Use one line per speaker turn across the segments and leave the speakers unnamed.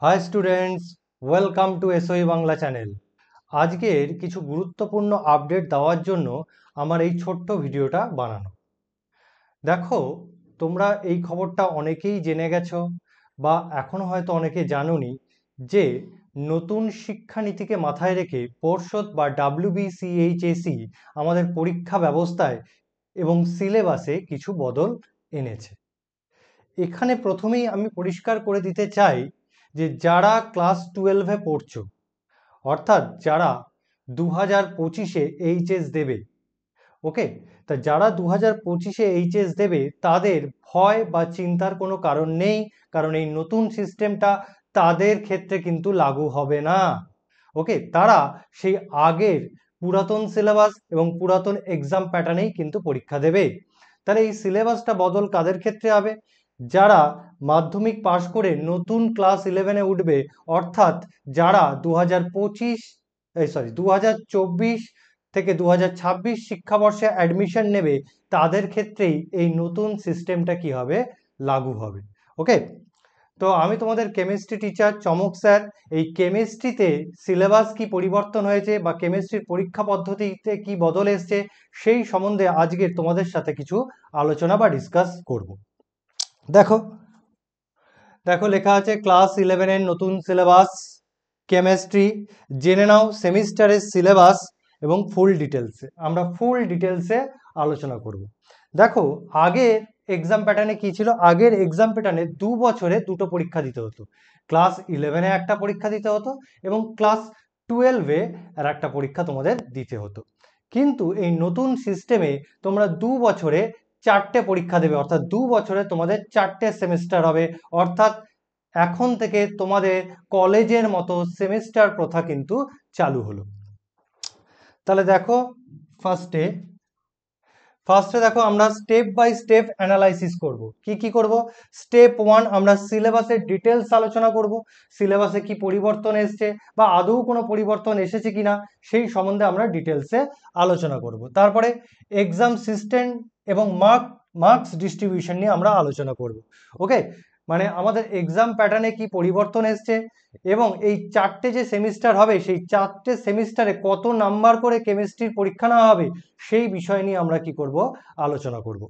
High students, welcome to এসওই Bangla channel. আজকের কিছু গুরুত্বপূর্ণ আপডেট দেওয়ার জন্য আমার এই ছোট্ট ভিডিওটা বানানো। দেখো, তোমরা এই খবরটা অনেকেই জেনে গেছো বা এখনও হয়তো অনেকে জানোনি যে নতুন শিক্ষানীতিকে মাথায় রেখে পর্ষদ বা WBCHSE আমাদের পরীক্ষা ব্যবস্থায় এবং সিলেবাসে কিছু বদল এনেছে। এখানে প্রথমেই আমি পরিষ্কার করে দিতে চাই যে যারা ক্লাস 12-এ পড়ছো, অর্থাৎ যারা 2025-এ এইচএস দেবে, ওকে, তা যারা 2025-এ এইচএস দেবে তাদের ভয় বা চিন্তার কোনো কারণ নেই, কারণ এই নতুন সিস্টেমটা তাদের ক্ষেত্রে কিন্তু লাগু হবে না। ওকে, তারা সেই আগের পুরাতন সিলেবাস এবং পুরাতন এক্সাম প্যাটার্নেই কিন্তু পরীক্ষা দেবে। তাহলে এই সিলেবাসটা বদল কাদের ক্ষেত্রে হবে? যারা মাধ্যমিক পাশ করে নতুন ক্লাস 11-এ উঠবে, অর্থাৎ যারা 2024 থেকে 2026 শিক্ষাবর্ষে অ্যাডমিশন নেবে, তাদের ক্ষেত্রেই এই নতুন সিস্টেমটা কি হবে? লাগু হবে। ওকে, তো আমি তোমাদের কেমিস্ট্রি টিচার চমক স্যার। এই কেমিস্ট্রিতে সিলেবাস কি পরিবর্তন হয়েছে বা কেমিস্ট্রির পরীক্ষা পদ্ধতিতে কি বদল এসছে, সেই সম্বন্ধে আজকে তোমাদের সাথে কিছু আলোচনা বা ডিসকাস করব। দেখো দেখো লেখা আছে ক্লাস 11-এর নতুন সিলেবাস কেমিস্ট্রি। জেনে নাও সেমিস্টারের সিলেবাস এবং ফুল ডিটেলসে, আমরা ফুল ডিটেলসে আলোচনা করব। দেখো, আগের এক্সাম প্যাটার্নে কি ছিল? আগের এক্সাম প্যাটার্নে 2 বছরে দুটো পরীক্ষা দিতে হতো। ক্লাস 11-এ একটা পরীক্ষা দিতে হতো এবং ক্লাস 12-এ আর একটা পরীক্ষা তোমাদের দিতে হতো। কিন্তু এই নতুন সিস্টেমে তোমরা 2 বছরে 4টে পরীক্ষা দেবে, অর্থাৎ 2 বছরে তোমাদের 4টে সেমিস্টার হবে। অর্থাৎ এখন থেকে তোমাদের কলেজের মতো সেমিস্টার প্রথা কিন্তু চালু হলো। তাহলে দেখো, ফার্স্টে দেখো আমরা স্টেপ বাই স্টেপ অ্যানালাইসিস করব। কি করব? স্টেপ 1 আমরা সিলেবাসের ডিটেলস আলোচনা করব। সিলেবাসে কি পরিবর্তন এসছে বা আদৌ কোনো পরিবর্তন এসেছে কিনা সেই সম্বন্ধে আমরা ডিটেলসে আলোচনা করব। তারপরে এক্সাম সিস্টেম এবং মার্কস ডিস্ট্রিবিউশন নিয়ে আমরা আলোচনা করব। ওকে, মানে আমাদের এক্সাম প্যাটার্নে কি পরিবর্তন এসছে এবং এই 4টে যে সেমিস্টার হবে সেই 4টে সেমিস্টারে কত নাম্বার করে কেমিস্ট্রির পরীক্ষা নেওয়া হবে সেই বিষয় নিয়ে আমরা কি করব? আলোচনা করব।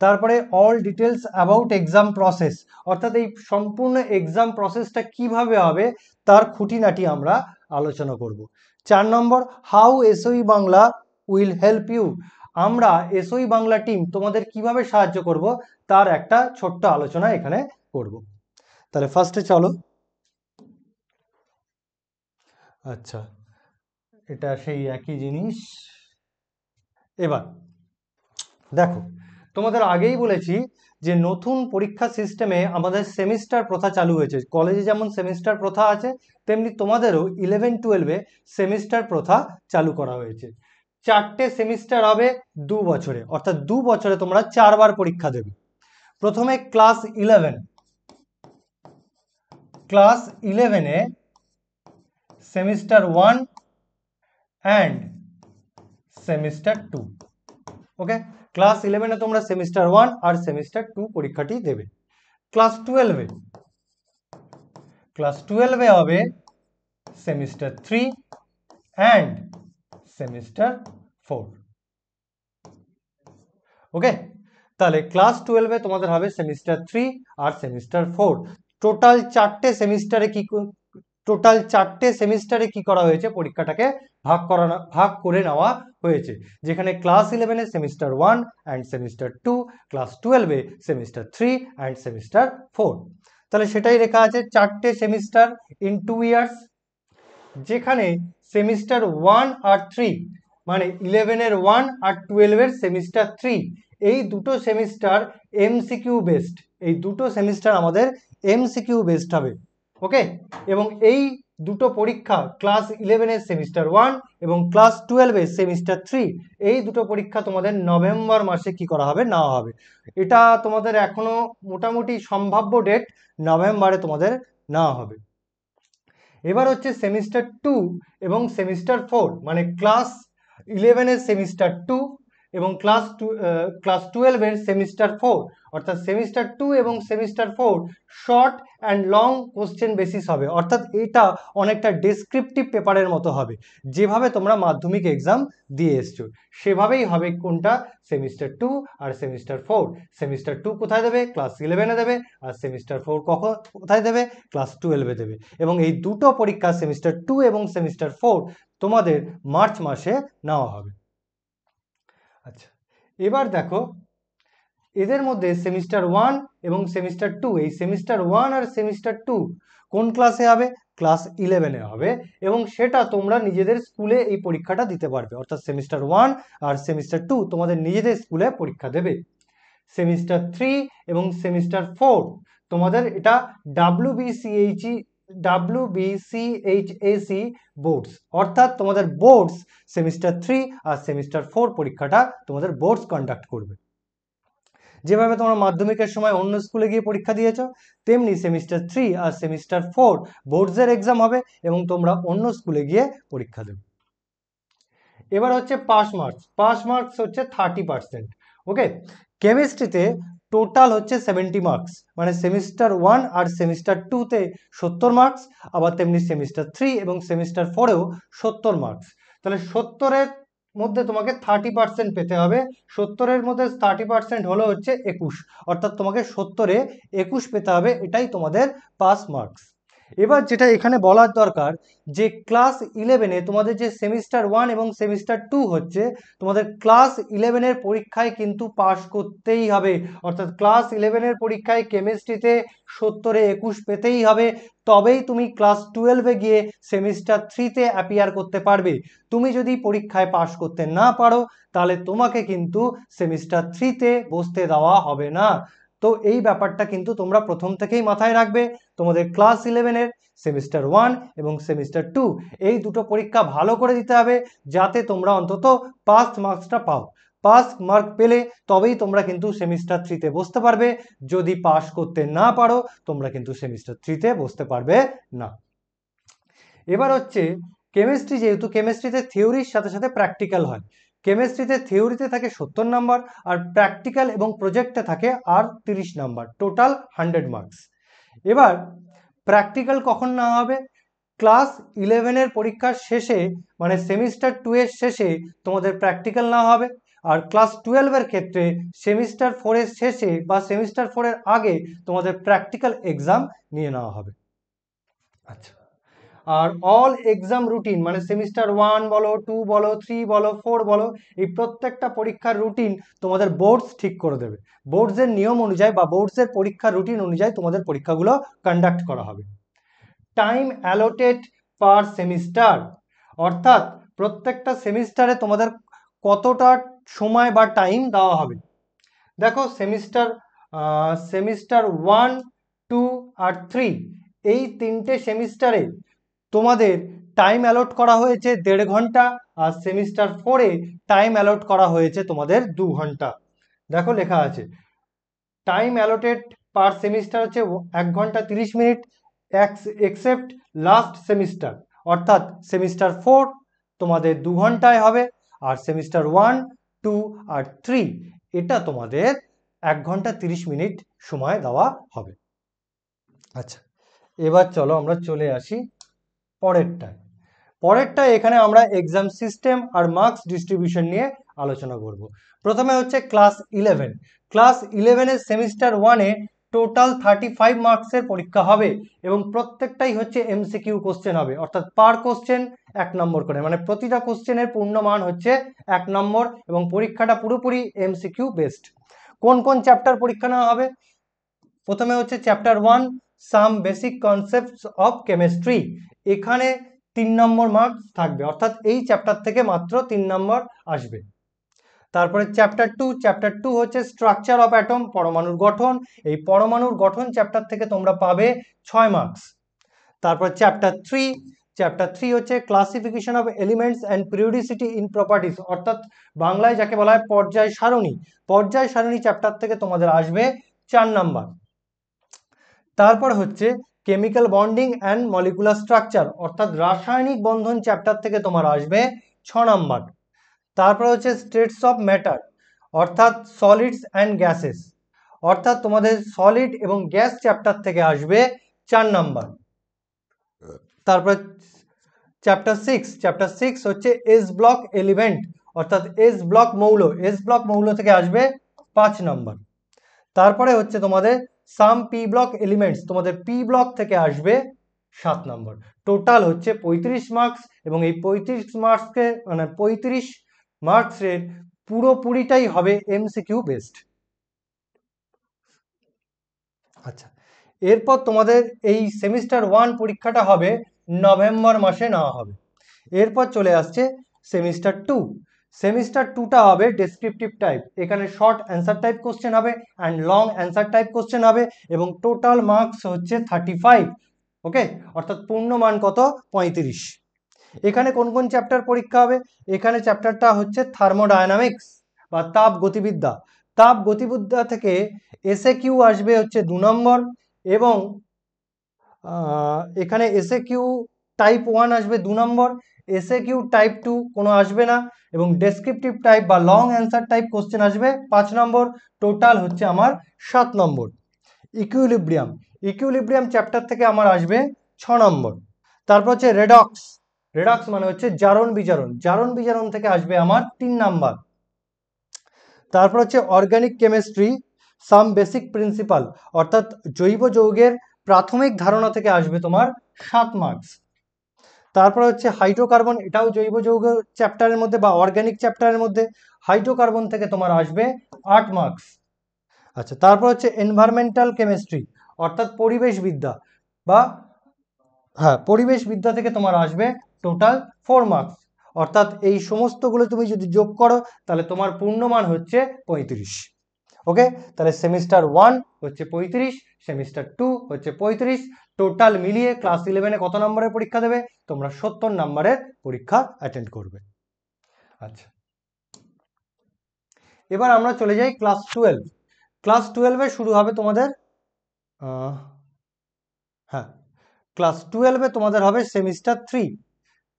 তারপরে all details about exam process, অর্থাৎ এই সম্পূর্ণ এক্সাম প্রসেসটা কিভাবে হবে তার খুঁটিনাটি আমরা আলোচনা করব। 4 নম্বর, how SOE Bangla will help you, আমরা এসওই বাংলা টিম তোমাদের কিভাবে সাহায্য করব তার একটা ছোট্ট আলোচনা এখানে করব। তাহলে ফার্স্টে চলো। আচ্ছা, এটা সেই একই জিনিস। এবার দেখো, তোমাদের আগেই বলেছি যে নতুন পরীক্ষা সিস্টেমে আমাদের সেমিস্টার প্রথা চালু হয়েছে। কলেজে যেমন সেমিস্টার প্রথা আছে, তেমনি তোমাদেরও 11-12-এ সেমিস্টার প্রথা চালু করা হয়েছে। 4টে সেমিস্টার হবে 2 বছরে, অর্থাৎ 2 বছরে তোমরা 4বার পরীক্ষা দেবে। প্রথমে ক্লাস 11-এ semester 1 and semester 2। Okay, class 11-এ তোমরা সেমিস্টার 1 আর সেমিস্টার 2 পরীক্ষাটি দেবে। ক্লাস 12-এ হবে সেমিস্টার 3 অ্যান্ড সেমিস্টার 4। ওকে, তাহলে ক্লাস 12-এ তোমাদের হবে সেমিস্টার 3 আর সেমিস্টার 4। টোটাল 4টে সেমিস্টারে কি করা হয়েছে? পরীক্ষাটাকে ভাগ করে নেওয়া হয়েছে, যেখানে ক্লাস 11-এ সেমিস্টার 1 অ্যান্ড সেমিস্টার 2, ক্লাস 12-এ সেমিস্টার 3 অ্যান্ড সেমিস্টার 4। তাহলে সেটাই লেখা আছে 4টে সেমিস্টার ইন 2 ইয়ার্স, যেখানে সেমিস্টার 1 আর 3 মানে 11-এর 1 আর 12-এর সেমিস্টার 3, এই দুটো সেমিস্টার এমসিকিউ বেসড। এই দুটো সেমিস্টার আমাদের এমসিকিউ বেসড হবে। ওকে, এবং এই দুটো পরীক্ষা ক্লাস 11-এর সেমিস্টার 1 এবং ক্লাস 12-এর সেমিস্টার 3, এই দুটো পরীক্ষা তোমাদের নভেম্বর মাসে কি করা হবে? নেওয়া হবে। এটা তোমাদের এখনো মোটামুটি সম্ভাব্য ডেট, নভেম্বরে তোমাদের নেওয়া হবে। এবার হচ্ছে সেমিস্টার 2 এবং সেমিস্টার 4, মানে ক্লাস 11-এর সেমিস্টার 2, এবং ক্লাস 12 এর সেমিস্টার 4, অর্থাৎ সেমিস্টার 2 এবং semester 4 short and long question basis হবে, অর্থাৎ এটা অনেকটা ডেসক্রিপটিভ পেপারের মতো হবে, যেভাবে তোমরা মাধ্যমিক এক্সাম দিয়ে এসছো সেভাবেই হবে। কোনটা? সেমিস্টার 2 আর সেমিস্টার 4। সেমিস্টার 2 কোথায় দেবে? ক্লাস 11-এ দেবে। আর সেমিস্টার 4 কোথায় দেবে? ক্লাস 12-এ দেবে। এবং এই দুটো পরীক্ষা সেমিস্টার 2 এবং সেমিস্টার 4 তোমাদের মার্চ মাসে নেওয়া হবে। আচ্ছা, এবার দেখো এদের মধ্যে সেমিস্টার 1 এবং সেমিস্টার 2, এই সেমিস্টার 1 আর সেমিস্টার 2 কোন ক্লাসে হবে? ক্লাস 11-এ হবে, এবং সেটা তোমরা নিজেদের স্কুলে এই পরীক্ষাটা দিতে পারবে, অর্থাৎ সেমিস্টার 1 আর সেমিস্টার 2 তোমাদের নিজেদের স্কুলে পরীক্ষা দেবে। সেমিস্টার 3 এবং সেমিস্টার 4 তোমাদের এটা WBCHAC বোর্ডস, অর্থাৎ তোমাদের বোর্ডস সেমিস্টার 3 আর সেমিস্টার 4 পরীক্ষাটা তোমাদের বোর্ডস কন্ডাক্ট করবে। যেভাবে তোমরা মাধ্যমিকের সময় অন্য স্কুলে গিয়ে পরীক্ষা দিয়েছো, তেমনি সেমিস্টার 3 আর সেমিস্টার 4 বোর্ডসের এক্সাম হবে এবং তোমরা অন্য স্কুলে গিয়ে পরীক্ষা দেবে। এবার হচ্ছে পাস মার্কস। পাস মার্কস হচ্ছে 30%। ওকে, কেমিস্ট্রিতে টোটাল হচ্ছে 70 মার্কস, মানে সেমিস্টার 1 আর সেমিস্টার 2-তে 70 মার্কস, আবার তেমনি সেমিস্টার 3 এবং সেমিস্টার 4-এও 70 মার্কস। তাহলে 70-এর মধ্যে তোমাকে 30% পেতে হবে। 70-এর মধ্যে 30% হলো হচ্ছে 21, অর্থাৎ তোমাকে 70-এ 21 পেতে হবে, এটাই তোমাদের পাস মার্কস। এবার যেটা এখানে বলার দরকার, যে ক্লাস 11-এ তোমাদের যে সেমিস্টার 1 এবং সেমিস্টার 2 হচ্ছে, তোমাদের ক্লাস 11-এর পরীক্ষায় কিন্তু পাশ করতেই হবে, অর্থাৎ ক্লাস 11-এর পরীক্ষায় কেমিস্ট্রিতে 70-এ 21 পেতেই হবে, তবেই তুমি ক্লাস 12-এ গিয়ে সেমিস্টার 3-তে অ্যাপিয়ার করতে পারবে। তুমি যদি পরীক্ষায় পাশ করতে না পারো, তাহলে তোমাকে কিন্তু সেমিস্টার 3-তে বসতে দেওয়া হবে না। তো এই ব্যাপারটা কিন্তু তোমরা প্রথম থেকেই মাথায় রাখবে। তোমাদের ক্লাস 11-এর সেমিস্টার 1 এবং সেমিস্টার 2 এই দুটো পরীক্ষা ভালো করে দিতে হবে, যাতে তোমরা অন্তত পাস মার্কসটা পাও। পাস মার্ক পেলে তবেই তোমরা কিন্তু সেমিস্টার 3-তে বসতে পারবে। যদি পাস করতে না পারো, তোমরা কিন্তু সেমিস্টার 3-তে বসতে পারবে না। এবার হচ্ছে কেমিস্ট্রি, যেহেতু কেমিস্ট্রিতে থিওরির সাথে সাথে প্র্যাকটিক্যাল হয়, কেমিস্ট্রিতে থিওরিতে থাকে 70 নাম্বার, আর প্র্যাকটিক্যাল এবং প্রজেক্টে থাকে আর 30 নাম্বার, টোটাল 100 মার্কস। এবার প্র্যাকটিক্যাল কখন নেওয়া হবে? ক্লাস 11-এর পরীক্ষার শেষে, মানে সেমিস্টার 2-এর শেষে তোমাদের প্র্যাকটিক্যাল নেওয়া হবে, আর ক্লাস 12-এর ক্ষেত্রে সেমিস্টার 4-এর শেষে বা সেমিস্টার 4-এর আগে তোমাদের প্র্যাকটিক্যাল এক্সাম নিয়ে নেওয়া হবে। আচ্ছা, আর অল এক্সাম রুটিন, মানে সেমিস্টার 1 বলো, 2 বলো, 3 বলো, 4 বলো, এই প্রত্যেকটা পরীক্ষার রুটিন তোমাদের বোর্ডস ঠিক করে দেবে। বোর্ডসের নিয়ম অনুযায়ী বা বোর্ডসের পরীক্ষার রুটিন অনুযায়ী তোমাদের পরীক্ষাগুলো কন্ডাক্ট করা হবে। টাইম অ্যালোটেড পার সেমিস্টার, অর্থাৎ প্রত্যেকটা সেমিস্টারে তোমাদের কতটা সময় বা টাইম দেওয়া হবে। দেখো সেমিস্টার 1, 2 আর 3 এই তিনটে সেমিস্টারে তোমাদের টাইম অ্যালট করা হয়েছে 1.5 ঘন্টা, আর সেমিস্টার 4-এ টাইম অ্যালট করা হয়েছে তোমাদের 2 ঘন্টা। দেখো লেখা আছে টাইম অ্যালোটেড পার সেমিস্টার হচ্ছে 1 ঘন্টা 30 মিনিট, এক্সেপ্ট লাস্ট সেমিস্টার, অর্থাৎ সেমিস্টার 4 তোমাদের 2 ঘন্টায় হবে, আর সেমিস্টার 1, 2 আর 3 এটা তোমাদের 1 ঘন্টা 30 মিনিট সময় দেওয়া হবে। আচ্ছা, এবার চলো আমরা চলে আসি পরেরটায় এখানে আমরা এক্সাম সিস্টেম আর মার্কস ডিস্ট্রিবিউশন নিয়ে আলোচনা করব। প্রথমে হচ্ছে ক্লাস 11। ক্লাস 11-এর সেমিস্টার 1-এ টোটাল 35 মার্কসের পরীক্ষা হবে, এবং প্রত্যেকটাই হচ্ছে এমসিকিউ কোশ্চেন হবে, অর্থাৎ পার কোশ্চেন 1 নম্বর করে, মানে প্রতিটা কোশ্চেনের পূর্ণমান হচ্ছে 1 নম্বর, এবং পরীক্ষাটা পুরোপুরি এমসিকিউ বেসড। কোন কোন চ্যাপ্টার পরীক্ষা নেওয়া হবে? প্রথমে হচ্ছে chapter 1, some basic concepts of chemistry. এখানে 3 নম্বর মার্কস থাকবে, অর্থাৎ এই চ্যাপ্টার থেকে মাত্র 3 নম্বর আসবে। তারপরে চ্যাপ্টার 2 হচ্ছে স্ট্রাকচার অফ অ্যাটম, পরমাণুর গঠন। এই পরমাণুর গঠন চ্যাপ্টার থেকে তোমরা পাবে 6 মার্কস। তারপর চ্যাপ্টার 3 হচ্ছে classification of elements and periodicity in properties, অর্থাৎ বাংলায় যাকে বলা হয় পর্যায় সারণী। পর্যায় সারণী চ্যাপ্টার থেকে তোমাদের আসবে 4 নাম্বার। তারপর হচ্ছে chemical bonding and molecular structure, অর্থাৎ রাসায়নিক বন্ধন চ্যাপ্টার থেকে তোমার আসবে 6 নাম্বার। তারপরে হচ্ছে স্টেটস অফ ম্যাটার অর্থাৎ সলিডস অ্যান্ড গ্যাসেস, অর্থাৎ তোমাদের সলিড এবং গ্যাস চ্যাপ্টার থেকে আসবে 4 নাম্বার। তারপরে চ্যাপ্টার 6 হচ্ছে এস ব্লক এলিমেন্ট অর্থাৎ এস ব্লক মৌল থেকে আসবে 5 নাম্বার। তারপরে হচ্ছে তোমাদের সাম পি ব্লক এলিমেন্টস, তোমাদের পি ব্লক থেকে আসবে 7 নম্বর। টোটাল হচ্ছে 35 মার্কস এবং এই 35 মার্কসকে মানে 35 মার্কসের পুরোপুরিটাই হবে এমসিকিউ বেসড। আচ্ছা, এরপর তোমাদের এই সেমিস্টার 1 পরীক্ষাটা হবে নভেম্বর মাসে নেওয়া হবে। এরপর চলে আসছে সেমিস্টার 2। সেমিস্টার 2টা হবে ডেসক্রিপটিভ টাইপ, এখানে শর্ট অ্যান্সার টাইপ কোশ্চেন হবে and long answer type question হবে এবং টোটাল মার্কস হচ্ছে 35। ওকে, অর্থাৎ পূর্ণ মান কত? 35। এখানে কোন কোন চ্যাপ্টার পরীক্ষা হবে? এখানে চ্যাপ্টারটা হচ্ছে থার্মোডায়নামিক্স বা তাপ গতিবিদ্যা। তাপ গতিবিদ্যা থেকে এসএ কিউ আসবে হচ্ছে 2 নম্বর এবং এখানে এসএ কিউ টাইপ 1 আসবে 2 নম্বর, এসএ কিউ টাইপ 2 কোনো আসবে না এবং ডেসক্রিপটিভ টাইপ বা লং অ্যান্সার টাইপ কোশ্চেন আসবে 5 নম্বর। টোটাল হচ্ছে আমার 7 নম্বর। ইকুইলিব্রিয়াম চ্যাপ্টার থেকে আমার আসবে 6 নম্বর। তারপর হচ্ছে রেডক্স মানে হচ্ছে জারণ বিজারণ থেকে আসবে আমার 3 নাম্বার। তারপর হচ্ছে organic chemistry some basic principal অর্থাৎ জৈব যৌগের প্রাথমিক ধারণা থেকে আসবে তোমার 7 মার্কস। তারপর হচ্ছে হাইড্রোকার্বন, এটাও জৈব যৌগ চ্যাপ্টারের মধ্যে বা অর্গানিক চ্যাপ্টারের মধ্যে, হাইড্রোকার্বন থেকে তোমার আসবে 8 মার্কস। আচ্ছা, তারপর হচ্ছে এনভায়রনমেন্টাল কেমিস্ট্রি অর্থাৎ পরিবেশবিদ্যা পরিবেশবিদ্যা থেকে তোমার আসবে টোটাল 4 মার্কস। অর্থাৎ এই সমস্তগুলো তুমি যদি যোগ করো তাহলে তোমার পূর্ণমান হচ্ছে 35। ওকে, তাহলে সেমিস্টার 1 হচ্ছে 35, সেমিস্টার 2 হচ্ছে 35, টোটাল মিলিয়ে ক্লাস 11-এ কত নম্বরের পরীক্ষা দেবে? তোমরা 70 নম্বরের পরীক্ষা অ্যাটেন্ড করবে। আচ্ছা, এবার আমরা চলে যাই ক্লাস 12। ক্লাস 12-এ শুরু হবে তোমাদের ক্লাস 12-এ তোমাদের হবে সেমিস্টার 3।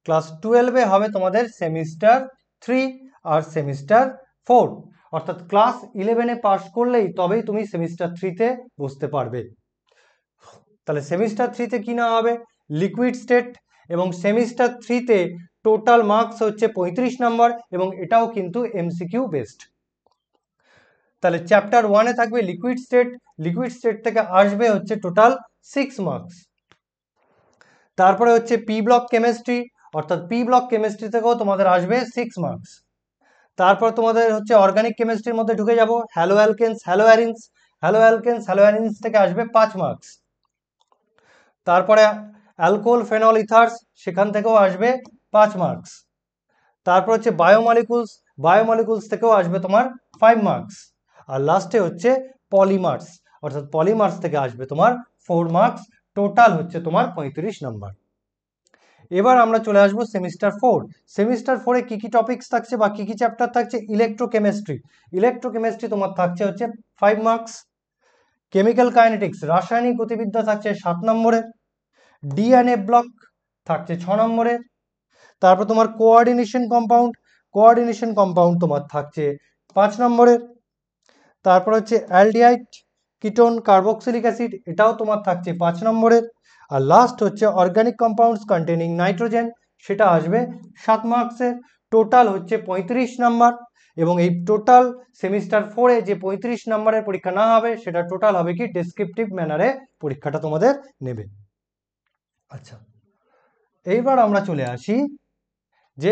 ক্লাস 12-এ হবে তোমাদের সেমিস্টার 3 আর সেমিস্টার 4, অর্থাৎ ক্লাস 11-এ পাস করলেই তবেই তুমি সেমিস্টার 3-তে বসতে পারবে। তাহলে সেমিস্টার 3-তে কি না হবে? লিকুইড স্টেট এবং সেমিস্টার 3-তে টোটাল মার্কস হচ্ছে 35 নম্বর এবং এটাও কিন্তু এমসিকিউ বেসড। তাহলে চ্যাপ্টার 1-এ থাকবে লিকুইড স্টেট থেকে আসবে হচ্ছে টোটাল 6 মার্কস। তারপরে হচ্ছে পি ব্লক কেমিস্ট্রি অর্থাৎ পি ব্লক কেমিস্ট্রি থেকেও তোমাদের আসবে 6 মার্কস। তারপর তোমাদের হচ্ছে অর্গানিক কেমিস্ট্রির মধ্যে ঢুকে যাব, হ্যালো অ্যালকেন্স থেকে আসবে 5 মার্কস। তারপরে অ্যালকোহল ফেনল ইথার্স, সেখান থেকেও আসবে 5 মার্কস। তারপর হচ্ছে বায়োমলিকুলস থেকেও আসবে তোমার 5 মার্কস। আর লাস্টে হচ্ছে পলিমার্স অর্থাৎ পলিমার্স থেকে আসবে তোমার 4 মার্কস। টোটাল হচ্ছে তোমার 35 নাম্বার। এবার আমরা চলে আসবো সেমিস্টার 4। সেমিস্টার 4-এ কি কি টপিকস থাকছে বা কি কি চ্যাপ্টার থাকছে? ইলেকট্রোকেমিস্ট্রি তোমার থাকছে হচ্ছে 5 মার্কস। কেমিক্যাল কাইনেটিক্স রাসায়নিক গতিবিদ্যা থাকছে 7 নম্বরের। ডিএনএ ব্লক থাকছে 6 নম্বরের। তারপর তোমার কোঅর্ডিনেশন কম্পাউন্ড তোমার থাকছে 5 নম্বরের। তারপর হচ্ছে অ্যালডিহাইড কিটোন কার্বক্সিলিক অ্যাসিড, এটাও তোমার থাকছে 5 নম্বরের। আর লাস্ট হচ্ছে অর্গানিক কম্পাউন্ডস কন্টেনিং নাইট্রোজেন, সেটা আসবে 7 মার্কসের। টোটাল হচ্ছে 35 নাম্বার এবং এই টোটাল সেমিস্টার 4-এ যে 35 নাম্বারের পরীক্ষা না হবে সেটা টোটাল হবে কি ডেসক্রিপটিভ ম্যানারে পরীক্ষাটা তোমাদের নেবে। আচ্ছা, এইবার আমরা চলে আসি যে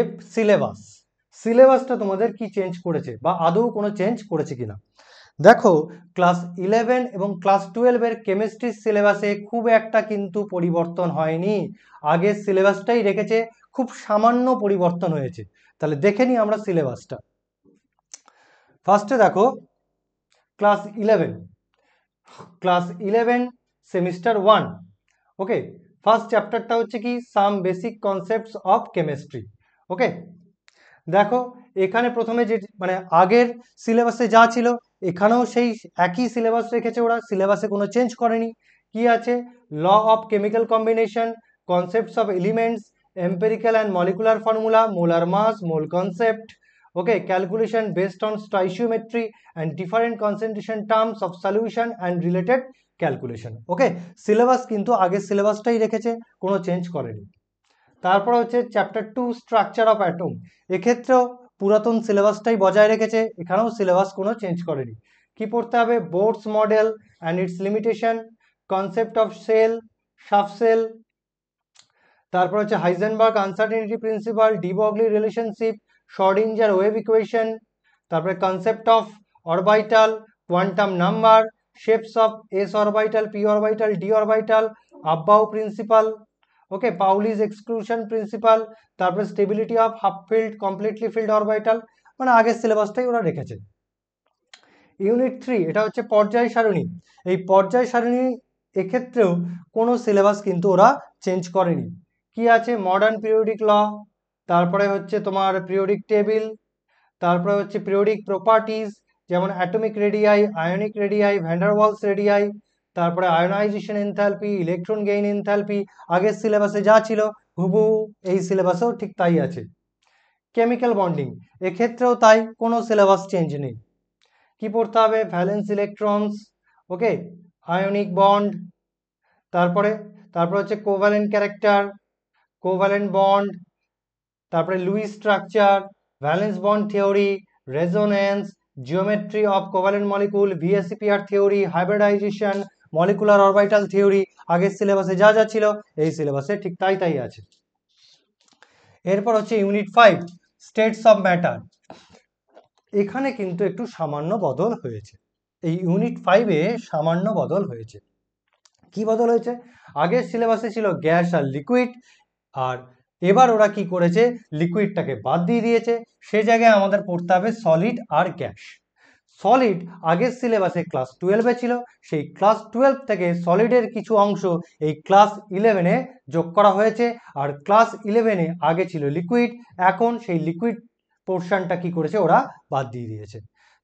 সিলেবাসটা তোমাদের কি চেঞ্জ করেছে বা আদৌ কোনো চেঞ্জ করেছে কিনা। দেখো, ক্লাস 11 এবং ক্লাস 12-এর কেমিস্ট্রির সিলেবাসে খুব একটা কিন্তু পরিবর্তন হয়নি, আগের সিলেবাসটাই রেখেছে, খুব সামান্য পরিবর্তন হয়েছে। তাহলে দেখে নিই আমরা সিলেবাসটা। ফার্স্টে দেখো ক্লাস 11 সেমিস্টার 1। ওকে, ফার্স্ট চ্যাপ্টারটা হচ্ছে কি some basic concepts of chemistry. Okay, দেখো এখানে প্রথমে যে মানে আগের সিলেবাসে যা ছিল এখানেও সেই একই সিলেবাস রেখেছে, ওরা সিলেবাসে কোনো চেঞ্জ করেনি। কি আছে? Law of chemical combination, concepts of elements, empirical and molecular formula, molar mass, mole concept, okay, calculation based on stoichiometry and different concentration terms of solution and related calculation. Okay, syllabus কিন্তু আগের সিলেবাসটাই রেখেছে, কোনো change করেনি। তারপর হচ্ছে chapter 2 structure of atom, এক্ষেত্রেও পুরাতন সিলেবাসটাই বজায় রেখেছে, এখানেও সিলেবাস কোনো চেঞ্জ করেনি। কি পড়তে হবে? Bohr's model and its limitation, concept of shell, sub shell, তারপর হচ্ছে Heisenberg uncertainty principle, de Broglie relationship, Schrodinger wave equation, তারপরে concept of orbital, quantum number, shapes of s orbital, p orbital, d orbital, Aufbau principle, okay, Pauli's exclusion principle, তারপরে stability of half filled, completely filled orbital, মানে আগের সিলেবাসটাই ওরা রেখেছে। Unit 3 এটা হচ্ছে পর্যায় সারণী। এই পর্যায় সারণী এক্ষেত্রেও কোনো সিলেবাস কিন্তু ওরা চেঞ্জ করেনি। কি আছে? মডার্ন পিরিয়ডিক ল, তারপরে হচ্ছে তোমার পিরিয়ডিক টেবিল, তারপরে হচ্ছে পিরিয়ডিক প্রপার্টিজ, যেমন atomic radii, ionic radii, van der Waals radii, তারপরে ionization enthalpy, electron gain enthalpy, আগের সিলেবাসে যা ছিল হুবহু এই সিলেবাসেও ঠিক তাই আছে। কেমিক্যাল বন্ডিং, এক্ষেত্রেও তাই, কোনো সিলেবাস চেঞ্জ নেই। কি পড়তে হবে? Valence electrons, okay, ionic bond, তারপরে হচ্ছে কোভ্যালেন্ট ক্যারেক্টার, কোভ্যালেন্ট বন্ড, তারপরে Lewis structure, valence bond theory, resonance, geometry of covalent molecule, VSEPR theory, hybridization, molecular orbital theory, আগের সিলেবাসে যা যা ছিল এই সিলেবাসে ঠিক তাই তাই আছে। এরপর হচ্ছে ইউনিট 5 স্টেটস অফ ম্যাটার, এখানে কিন্তু একটু সামান্য বদল হয়েছে। এই ইউনিট 5-এ সামান্য বদল হয়েছে। কি বদল হয়েছে? আগের সিলেবাসে ছিল গ্যাস আর লিকুইড, আর এবার ওরা কি করেছে? লিকুইডটাকে বাদ দিয়ে দিয়েছে, সে জায়গায় আমাদের পড়তে হবে সলিড আর গ্যাস। সলিড আগের সিলেবাসে ক্লাস 12-এ ছিল, সেই ক্লাস 12 থেকে সলিডের কিছু অংশ এই ক্লাস 11-এ যোগ করা হয়েছে, আর ক্লাস 11-এ আগে ছিল লিকুইড, এখন সেই লিকুইড পোর্শনটা কি করেছে? ওরা বাদ দিয়ে দিয়েছে।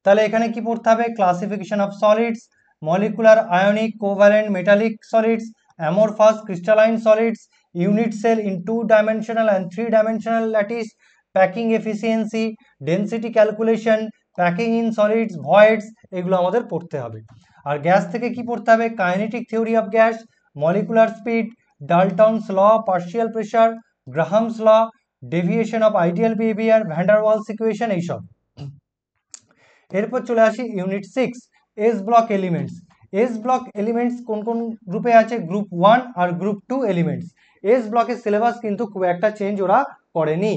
তাহলে এখানে কি পড়তে হবে? Classification of solids, molecular, ionic, covalent, metallic solids, amorphous, crystalline solids, unit cell in 2-dimensional and 3-dimensional lattice, packing efficiency, density calculation, packing in solids, voids, এগুলো আমাদের পড়তে হবে। আর গ্যাস থেকে কি পড়তে হবে? Kinetic theory of gas, molecular speed, Dalton's law, partial pressure, Graham's law, deviation of ideal behaviour, van der Waals equation, এইসব। এরপর চলে আসি unit 6 s block elements. S block elements কোন কোন গ্রুপে আছে? গ্রুপ 1 আর গ্রুপ 2 এলিমেন্টস। এস ব্লকের সিলেবাস কিন্তু খুব একটা চেঞ্জ ওরা করেনি,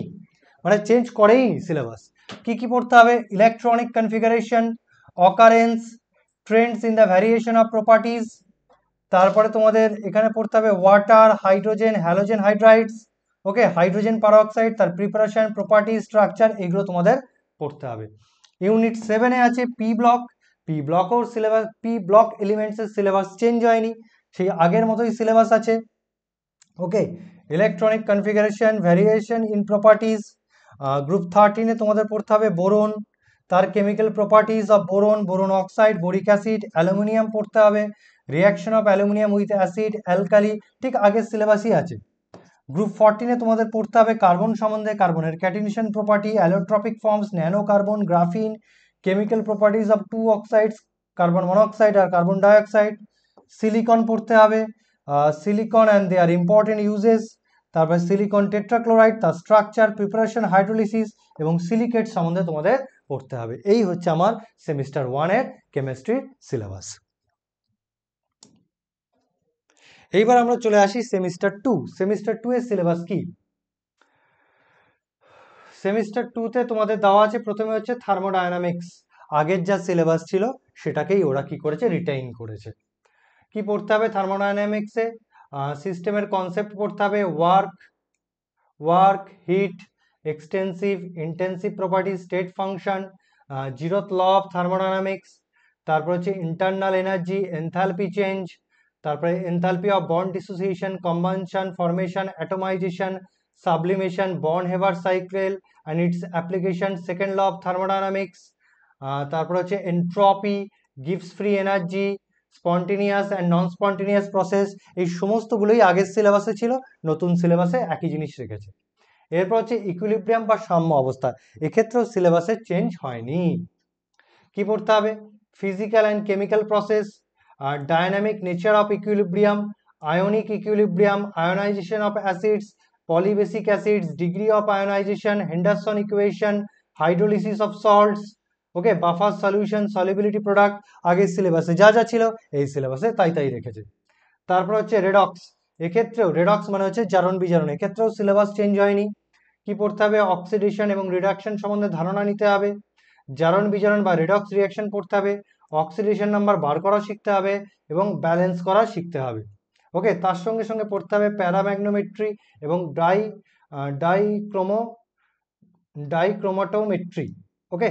মানে চেঞ্জ করেই সিলেবাস। কি কি পড়তে হবে? Electronic configuration, occurrence, trends in the variation of properties, তারপরে তোমাদের এখানে পড়তে হবে water, hydrogen, halogen hydrides, okay, hydrogen peroxide, তার প্রিপারেশন, প্রপার্টি, স্ট্রাকচার, এগুলো তোমাদের পড়তে হবে। ইউনিট 7-এ আছে পি ব্লক। পি ব্লকও সিলেবাস, পি ব্লক এলিমেন্টসের সিলেবাস চেঞ্জ হয়নি, সেই আগের মতোই সিলেবাস আছে। Okay, electronic configuration, variation in properties. Group 13-এ তোমাদের পড়তে হবে বোরন, তার chemical properties of boron, boron oxide, boric acid, aluminium পড়তে হবে, reaction of aluminium with acid, alkali, ঠিক আগের সিলেবাসই আছে। গ্রুপ 14-এ তোমাদের পড়তে হবে কার্বন সম্বন্ধে, কার্বনের catenation property, allotropic forms, nano carbon, graphene, chemical properties of 2 oxides, carbon monoxide আর কার্বন ডাইঅক্সাইড। সিলিকন পড়তে হবে, silicon and their important uses, তারপরে সিলিকন টেট্রাক্লোরাইড, তার স্ট্রাকচার, প্রিপারেশন, হাইড্রোলিসিস এবং সিলিকেট সম্বন্ধে তোমাদের পড়তে হবে। এই হচ্ছে আমার সেমিস্টার 1-এর কেমিস্ট্রির সিলেবাস। এইবার আমরা চলে আসি সেমিস্টার 2। সেমিস্টার 2 এর সিলেবাস কি? সেমিস্টার 2-তে তোমাদের দেওয়া আছে প্রথমে হচ্ছে থার্মোডায়নামিক্স, আগের যা সিলেবাস ছিল সেটাকেই ওরা কি করেছে? রিটেইন করেছে। কি পড়তে হবে থার্মোডায়নামিক্সে? সিস্টেমের কনসেপ্ট পড়তে হবে, work, heat, extensive, intensive property, state function, zeroth law of thermodynamics, তারপর হচ্ছে ইন্টারনাল এনার্জি, এনথালপি চেঞ্জ, তারপরে enthalpy of bond dissociation, combustion, formation, atomization, sublimation, Born Haber cycle and its application, second law of thermodynamics, তারপর হচ্ছে entropy, গিভস free energy, spontaneous and non spontaneous process, এই সমস্তগুলোই আগের সিলেবাসে ছিল, নতুন সিলেবাসে একই জিনিস রেখেছে। এরপর হচ্ছে ইকুইলিব্রিয়াম বা সাম্য অবস্থা, এক্ষেত্রেও সিলেবাসের চেঞ্জ হয়নি। কি পড়তে হবে? Physical and chemical process, dynamic nature of equilibrium, ionic equilibrium, ionization of acids, polybasic acids, degree of ionization, Henderson equation, hydrolysis of salts, okay, buffer solution, solubility product, আগের সিলেবাসে যা যা ছিল এই সিলেবাসে তাই তাই রেখেছে। তারপর হচ্ছে রেডক্স, এক্ষেত্রেও রেডক্স মানে হচ্ছে জারণ বিজারণ, এক্ষেত্রেও সিলেবাস চেঞ্জ হয়নি। কি পড়তে হবে? অক্সিডেশন এবং রিডাকশন সম্বন্ধে ধারণা নিতে হবে, জারণ বিজারণ বা রেডক্স রিয়াকশন পড়তে হবে, অক্সিডেশন নাম্বার বার করা শিখতে হবে এবং ব্যালেন্স করা শিখতে হবে। ওকে, তার সঙ্গে সঙ্গে পড়তে হবে প্যারাম্যাগনোমেট্রি এবং ডাইক্রোমাটোমেট্রি। ওকে,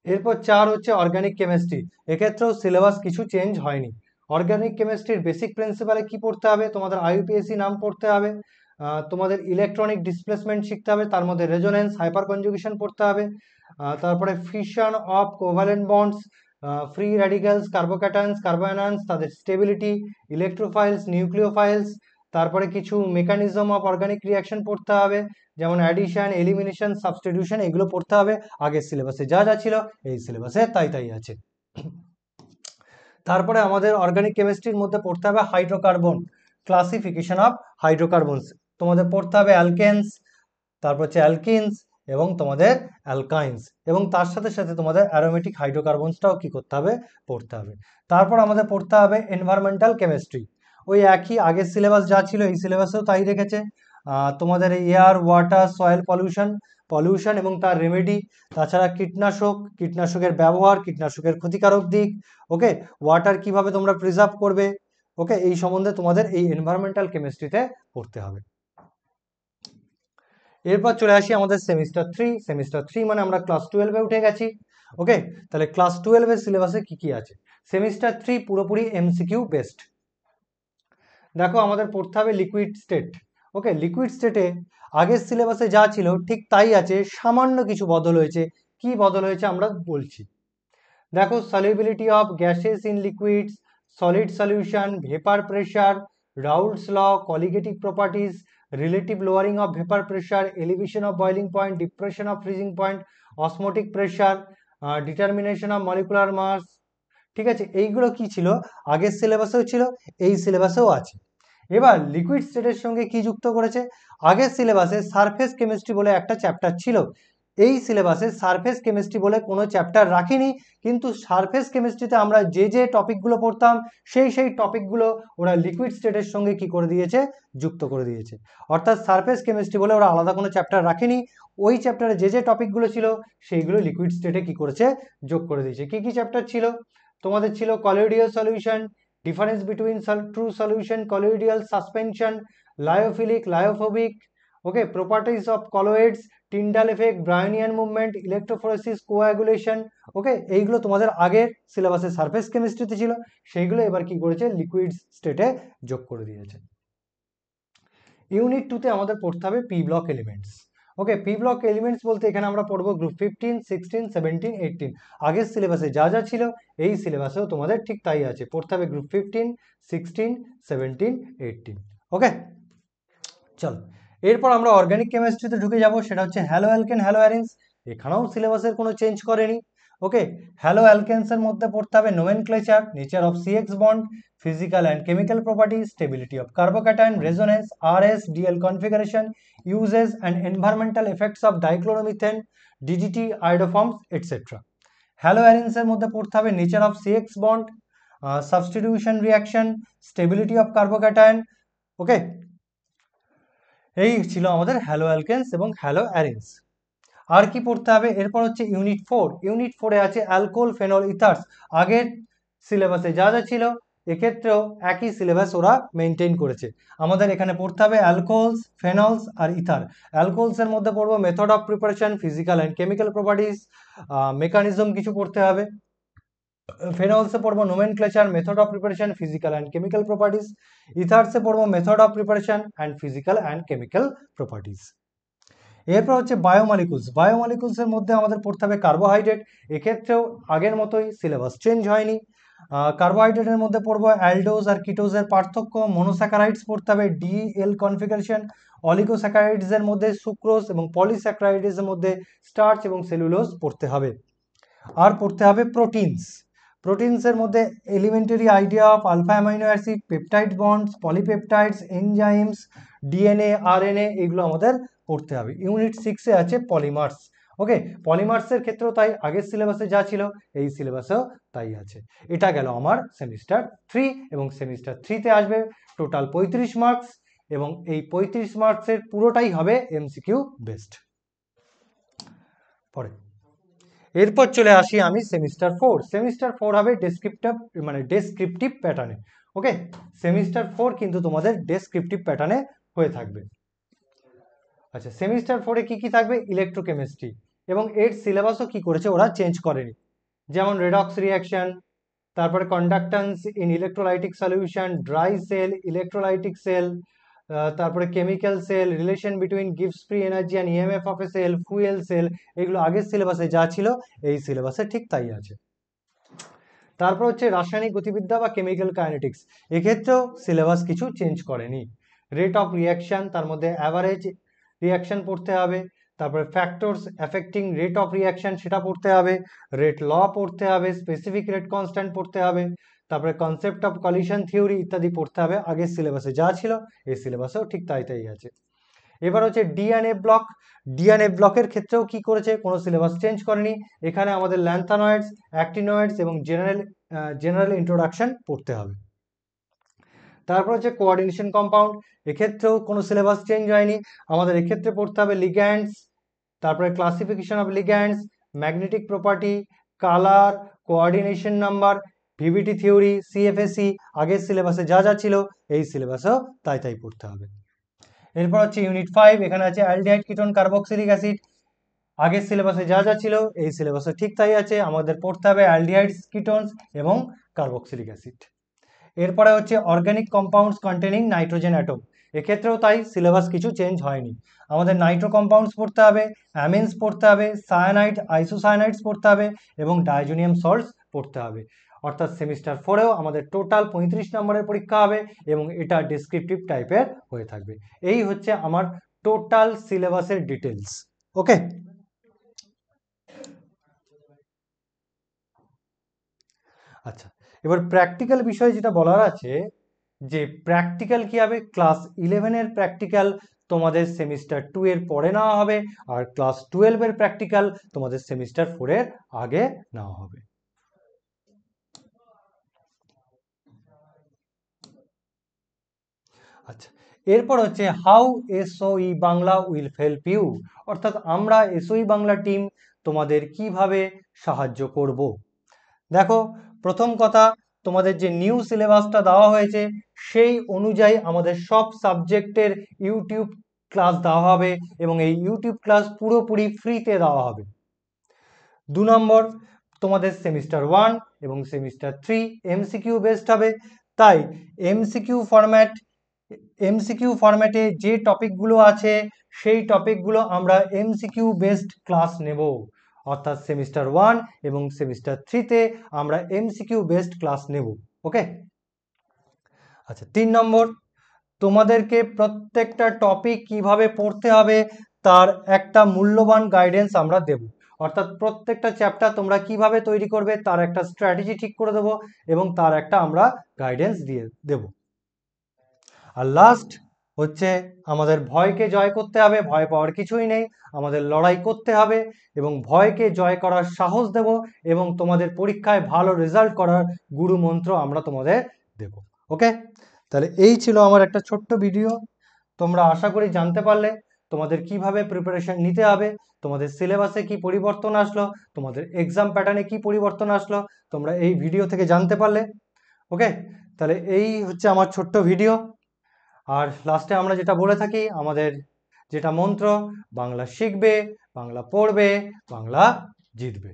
এরপর 4 হচ্ছে অর্গানিক কেমিস্ট্রি, এক্ষেত্রেও সিলেবাস কিছু চেঞ্জ হয়নি। অর্গানিক কেমিস্ট্রির বেসিক প্রিন্সিপালে কি পড়তে হবে? তোমাদের আইইউপিএসসি নাম পড়তে হবে, তোমাদের ইলেকট্রনিক ডিসপ্লেসমেন্ট শিখতে হবে, তার মধ্যে রেজোনেন্স, হাইপার কনজুগেশন পড়তে হবে, তারপরে fission of covalent bonds, free radicals, carbocations, carbanions, তাদের স্টেবিলিটি, ইলেকট্রোফাইলস, নিউক্লিওফাইলস, তারপরে কিছু মেকানিজম অফ অর্গানিক রিয়াকশন পড়তে হবে, যেমন অ্যাডিশন, এলিমিনেশন, সাবস্টিটিউশন, এগুলো পড়তে হবে। আগের সিলেবাসে যা যা ছিল এই সিলেবাসে তাই তাই আছে। তারপরে আমাদের অর্গানিক কেমিস্ট্রির মধ্যে পড়তে হবে হাইড্রোকার্বন, ক্লাসিফিকেশন অফ হাইড্রোকার্বনস, তোমাদের পড়তে হবে অ্যালকেনস, তারপর হচ্ছে অ্যালকিনস এবং তোমাদের অ্যালকাইন্স, এবং তার সাথে সাথে তোমাদের অ্যারোমেটিক হাইড্রোকার্বনসটাও কি করতে হবে? পড়তে হবে। তারপর আমাদের পড়তে হবে এনভায়রনমেন্টাল কেমিস্ট্রি, ওই একই আগের সিলেবাস যা ছিল এই সিলেবাসেও তাই রেখেছে, তোমাদের এয়ার, ওয়াটার, সয়েল পলিউশন এবং তার রেমেডি, তাছাড়া কীটনাশকের ব্যবহার, কীটনাশকের ক্ষতিকারক দিক, ওকে, ওয়াটার কিভাবে তোমরা প্রিজার্ভ করবে, ওকে, এই সম্বন্ধে তোমাদের এই এনভায়রনমেন্টাল কেমিস্ট্রিতে পড়তে হবে। এরপর চলে আসি আমাদের সেমিস্টার 3 মানে আমরা ক্লাস 12-এ উঠে গেছি। ওকে, তাহলে ক্লাস 12-এর সিলেবাসে কি কি আছে? সেমিস্টার 3 পুরোপুরি এমসিকিউ বেসড। দেখো আমাদের পড়তে হবে লিকুইড স্টেট। ওকে, লিকুইড স্টেটে আগের সিলেবাসে যা ছিল ঠিক তাই আছে, সামান্য কিছু বদল হয়েছে। কি বদল হয়েছে আমরা বলছি। দেখো, solubility of gases in liquids, solid solution, vapour pressure, Raoult's law, colligative properties, relative lowering of vapour pressure, elevation of boiling point, depression of freezing point, osmotic pressure, determination of molecular mass. ঠিক আছে, এইগুলো কি ছিল? আগের সিলেবাসেও ছিল, এই সিলেবাসেও আছে। এবার লিকুইড স্টেটের সঙ্গে কি যুক্ত করেছে? আগের সিলেবাসে সারফেস কেমিস্ট্রি বলে একটা চ্যাপ্টার ছিল, এই সিলেবাসে সারফেস কেমিস্ট্রি বলে কোনো চ্যাপ্টার রাখিনি, কিন্তু সারফেস কেমিস্ট্রিতে আমরা যে যে টপিকগুলো পড়তাম সেই টপিকগুলো ওরা লিকুইড স্টেটের সঙ্গে কি করে দিয়েছে? যুক্ত করে দিয়েছে। অর্থাৎ সারফেস কেমিস্ট্রি বলে ওরা আলাদা কোনো চ্যাপ্টার রাখেনি, ওই চ্যাপ্টারে যে যে টপিকগুলো ছিল সেইগুলো লিকুইড স্টেটে কি করেছে? যোগ করে দিয়েছে। কি কি চ্যাপ্টার ছিল? তোমাদের ছিল colloidal solution, difference between true solution, colloidal suspension, lyophilic, lyophobic, okay, properties of colloids, Tyndall effect, Brownian movement, electrophoresis, coagulation. Okay, এইগুলো তোমাদের আগের সিলেবাসে সারফেস কেমিস্ট্রিতে ছিল, সেইগুলো এবার কি করেছে? লিকুইড স্টেটে যোগ করে দিয়েছে। ইউনিট 2-তে আমাদের পড়তে হবে পি ব্লক এলিমেন্টস। ওকে, পি ব্লক এলিমেন্টস বলতে এখানে আমরা পড়বো গ্রুপ 15, 16, 17, 18। আগের সিলেবাসে যা যা ছিল এই সিলেবাসেও তোমাদের ঠিক তাই আছে, পড়তে হবে গ্রুপ 15, 16, 17, 18। ওকে, চলো এরপর আমরা অর্গানিক কেমিস্ট্রিতে ঢুকে যাব, সেটা হচ্ছে হ্যালো অ্যালকেন, হ্যালো অ্যারিনস। এখানেও সিলেবাসের কোনো চেঞ্জ করেনি। ওকে, হ্যালো অ্যালকেন্সের মধ্যে পড়তে হবে nomenclature, nature of CX bond, physical and chemical properties, stability of carbocation, resonance, RS, DL configuration, uses and environmental effects of dichloromethane, DDT, iodoforms, etc. Haloarenes এর মধ্যে পড়তে হবে nature of CX bond, substitution reaction, stability of carbocation. ওকে, এই ছিল আমাদের hello alkenes এবং hello অ্যারিনস। আর কি পড়তে হবে? এরপর হচ্ছে ইউনিট 4। ইউনিট 4-এ আছে অ্যালকোহল, ফেনল, ইথার্স। আগের সিলেবাসে যা যা ছিল এক্ষেত্রেও একই সিলেবাস ওরা মেনটেন করেছে। আমাদের এখানে পড়তে হবে অ্যালকোহলস, ফেনলস আর ইথার। অ্যালকোহলসের মধ্যে পড়বো method of preparation, physical and chemical properties, mechanism কিছু পড়তে হবে। ফেনলসে পড়বো nomenclature, method of preparation, physical and chemical properties. ইথার্সে পড়বো method of preparation and physical and chemical properties. এরপর হচ্ছে বায়োমলিকুলসের মধ্যে আমাদের পড়তে হবে কার্বোহাইড্রেট। এক্ষেত্রেও আগের মতোই সিলেবাস চেঞ্জ হয়নি। কার্বোহাইড্রেটের মধ্যে পড়বো অ্যালডোজ আর কিটোজের পার্থক্য, মনোস্যাকারাইডস পড়তে হবে ডিএল কনফিগারেশন, অলিগোস্যাকারাইডসের মধ্যে সুক্রোজ এবং পলিস্যাকারাইডসের মধ্যে স্টার্চ এবং সেলুলোজ পড়তে হবে। আর পড়তে হবে প্রোটিনস। প্রোটিনসের মধ্যে elementary idea of alpha amino acid, peptide bonds, polypeptides, enzymes, DNA, RNA, এগুলো আমাদের পড়তে হবে। ইউনিট 6-এ আছে পলিমার্স। ওকে, পলিমার্সের ক্ষেত্রেও তাই আগের সিলেবাসে যা ছিল এই সিলেবাসেও তাই আছে। এটা গেল আমার সেমিস্টার 3, এবং সেমিস্টার 3-তে আসবে টোটাল 35 মার্কস, এবং এই 35 মার্কসের পুরোটাই হবে এমসিকিউ বেসড। পরে এরপর চলে আসি আমি সেমিস্টার 4। সেমিস্টার 4 হবে ডেসক্রিপটিভ প্যাটার্নে। ওকে, সেমিস্টার 4 কিন্তু তোমাদের ডেসক্রিপটিভ প্যাটার্নে হয়ে থাকবে। আচ্ছা, সেমিস্টার 4-এ কি কি থাকবে? ইলেকট্রোকেমিস্ট্রি, এবং এর সিলেবাসও কি করেছে ওরা চেঞ্জ করেনি, যেমন রেডক্স রিঅ্যাকশন, তারপরে conductance in electrolytic solution, dry cell, electrolytic cell, তারপরে কেমিক্যাল সেল, রিলেশন বিটুইন গিভস free energy and EMF of a cell, fuel cell, এগুলো আগের সিলেবাসে যা ছিল এই সিলেবাসে ঠিক তাই আছে। তারপর হচ্ছে রাসায়নিক গতিবিদ্যা বা কেমিক্যাল কাইনেটিক্স, এক্ষেত্রেও সিলেবাস কিছু চেঞ্জ করেনি। রেট অফ রিঅ্যাকশন, তার মধ্যে অ্যাভারেজ রিঅ্যাকশন পড়তে হবে, তারপরে factors affecting rate of reaction সেটা পড়তে হবে, রেট ল পড়তে হবে, স্পেসিফিক রেট কনস্ট্যান্ট পড়তে হবে, তারপরে কনসেপ্ট অফ কলিশন থিওরি ইত্যাদি পড়তে হবে। আগের সিলেবাসে যা ছিল এই সিলেবাসেও ঠিক তাই আছে। এবার হচ্ছে ডিএনএ ব্লক। ডিএনএ ব্লকের ক্ষেত্রেও কি করেছে, কোনো সিলেবাস চেঞ্জ করেনি। এখানে আমাদের ল্যান্থানয়েডস, অ্যাক্টিনয়েডস এবং জেনারেল ইন্ট্রোডাকশন পড়তে হবে। তারপর হচ্ছে কোঅর্ডিনেশন কম্পাউন্ড, এক্ষেত্রেও কোনো সিলেবাস চেঞ্জ হয়নি। আমাদের এক্ষেত্রে পড়তে হবে লিগ্যান্ডস, তারপরে classification of ligands, magnetic property, colour, coordination number, VBT theory, CFSE, আগের সিলেবাসে যা যা ছিল এই সিলেবাসেও তাই পড়তে হবে। এরপর হচ্ছে ইউনিট 5, এখানে আছে অ্যালডিহাইড কিটোন কার্বক্সিলিক অ্যাসিড, আগের সিলেবাসে যা যা ছিল এই সিলেবাসে ঠিক তাই আছে। আমাদের পড়তে হবে অ্যালডিহাইডস, কিটোনস এবং কার্বক্সিলিক অ্যাসিড। এরপরে হচ্ছে organic compounds containing nitrogen atom, এক্ষেত্রেও তাই সিলেবাস কিছু চেঞ্জ হয়নি। আমাদের নাইট্রো কম্পাউন্ডস পড়তে হবে, অ্যামিনস পড়তে হবে, সায়ানাইড, আইসোসায়ানাইডস পড়তে হবে এবং ডাইজোনিয়াম সল্টস পড়তে হবে। অর্থাৎ সেমিস্টার 4-এও আমাদের টোটাল 35 নম্বরের পরীক্ষা হবে এবং এটা ডেসক্রিপটিভ টাইপের হয়ে থাকবে। এই হচ্ছে আমার টোটাল সিলেবাসের ডিটেলস। ওকে, আচ্ছা, এবার প্র্যাকটিক্যাল বিষয়ে যেটা বলার আছে, যে প্র্যাকটিক্যাল কি হবে, ক্লাস 11-এর প্র্যাকটিক্যাল তোমাদের সেমিস্টার 2 এর পরে নেওয়া হবে, আর ক্লাস 12-এর প্র্যাকটিক্যাল তোমাদের সেমিস্টার 4-এর আগে নেওয়া হবে। আচ্ছা, এরপর হচ্ছে how SOE Bangla will help you, অর্থাৎ আমরা এসওই বাংলা টিম তোমাদের কিভাবে সাহায্য করব। দেখো, প্রথম কথা, তোমাদের যে নিউ সিলেবাসটা দেওয়া হয়েছে সেই অনুযায়ী আমাদের সব সাবজেক্টের ইউটিউব ক্লাস দেওয়া হবে এবং এই ইউটিউব ক্লাস পুরোপুরি ফ্রিতে দেওয়া হবে। 2 নম্বর, তোমাদের সেমিস্টার 1 এবং সেমিস্টার 3 এমসিকিউ বেসড হবে, তাই এমসিকিউ ফরম্যাটে যে টপিকগুলো আছে সেই টপিকগুলো আমরা এমসিকিউ বেসড ক্লাস নেব। অর্থাৎ সেমিস্টার 1 এবং সেমিস্টার 3-তে আমরা এমসিকিউ বেসড ক্লাস নেব। ওকে, আচ্ছা, 3 নম্বর, তোমাদেরকে প্রত্যেকটা টপিক কিভাবে পড়তে হবে তার একটা মূল্যবান গাইডেন্স আমরা দেব। অর্থাৎ প্রত্যেকটা চ্যাপ্টার তোমরা কিভাবে তৈরি করবে তার একটা স্ট্র্যাটেজি ঠিক করে দেবো এবং তার একটা আমরা গাইডেন্স দিয়ে দেব। আর লাস্ট হচ্ছে আমাদের ভয়কে জয় করতে হবে, ভয় পাওয়ার কিছুই নেই, আমাদের লড়াই করতে হবে এবং ভয়কে জয় করার সাহস দেব এবং তোমাদের পরীক্ষায় ভালো রেজাল্ট করার গুরু মন্ত্র আমরা তোমাদের দেব। ওকে, তাহলে এই ছিল আমার একটা ছোট্ট ভিডিও। তোমরা আশা করি জানতে পারলে তোমাদের কিভাবে প্রিপারেশন নিতে হবে, তোমাদের সিলেবাসে কি পরিবর্তন আসলো, তোমাদের এক্সাম প্যাটার্নে কি পরিবর্তন আসলো, তোমরা এই ভিডিও থেকে জানতে পারলে। ওকে, তাহলে এই হচ্ছে আমার ছোট্ট ভিডিও। আর লাস্টে আমরা যেটা বলে থাকি, আমাদের যেটা মন্ত্র, বাংলা শিখবে, বাংলা পড়বে, বাংলা জিতবে।